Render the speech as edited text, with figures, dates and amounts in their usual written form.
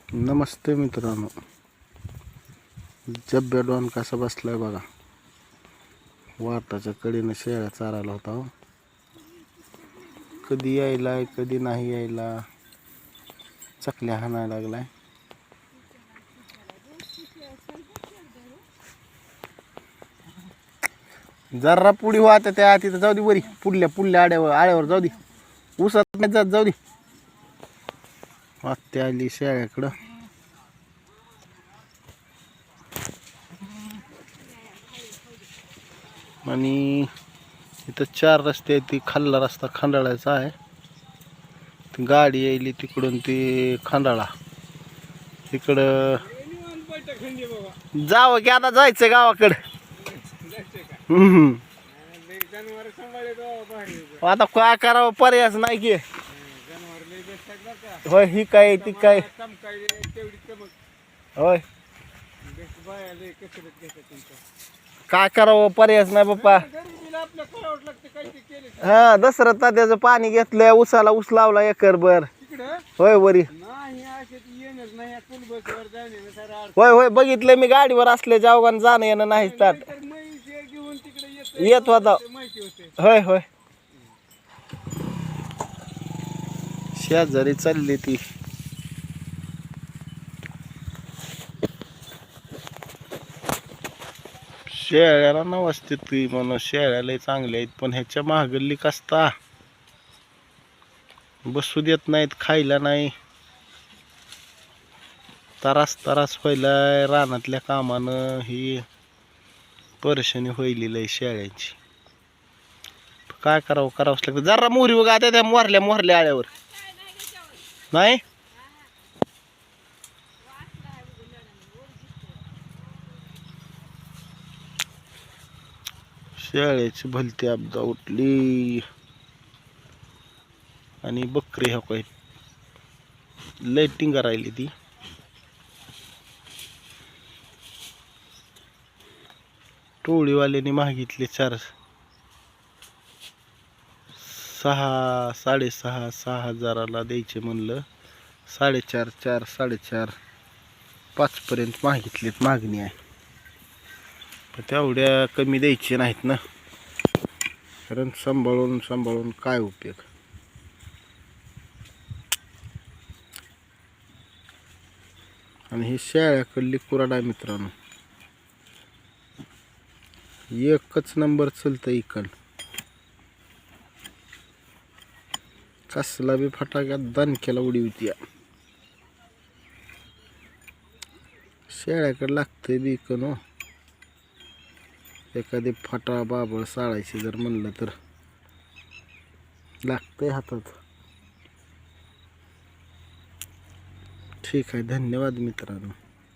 नमस्ते मित्रांनो, जब्ब्या डॉन कसा बसलाय बघा. वाटाच्या कडेनं शेळ्या चारायला होता हो. कधी यायलाय कधी नाही यायला, चकल्या हाणायला लागलाय. जरा पुढी वाहत त्या तिथं जाऊ दे, बरी पुढल्या आड्यावर जाऊ दे, उसात जात जाऊ दे. आत्या आली शेळ्याकडं. आणि इथं 4 रस्ते आहेत. ती खाल्ला रस्ता खंडाळायचा आहे. ती गाडी यायली तिकडून, ती खंडाळा तिकडं जावं की आता जायचं गावाकडं. आता काय करावं, पर्यायच नाही की. होय, ही काय ती काय होय, काय करावं, पर्यायच नाही बाप्पा. हा, दसरथ तात्याचं पाणी घेतलंय, उसाला ऊस लावला एकरभर. होय वरी, होय होय, बघितलं मी. गाडीवर असल्याच्या अवघान जाणं येणं नाही तर येत होता. होय होय, शेजारी चालली ती. शेळ्याला नवसते ती म्हणून शेळ्याला चांगल्या आहेत, पण ह्याच्या महागल्ली कसता बसू देत नाहीत, खायला नाही. तरास व्हायलाय रानातल्या कामानं. ही परेशानी व्हायलेली आहे शेळ्यांची. काय करावंच लागतं. जरा मोहरी बघा त्या मोरल्या आळ्यावर नाही. शेळ्याची भलती अपदा उठली. आणि बकरी हो काय लाईटिंग राहिली ती. टोळीवाल्याने मागितले 6.5 हजाराला द्यायचे म्हणलं. 4.5 4.5 5 पर्यंत मागितलेत. मागणी आहे, पण तेवढ्या कमी द्यायचे नाहीत ना, कारण सांभाळून काय उपयोग. आणि ही शेळ्याकडली कुराड आहे मित्रांनो, एकच नंबर चलतं इकड. कसला बी फटाक्यात दणक्याला उडी होती. शेळ्याकडे लागतंय बिकन हो. एखादी फाटा बाबळ साळायची जर म्हणलं तर लागतंय हातात. ठीक आहे, धन्यवाद मित्रांनो.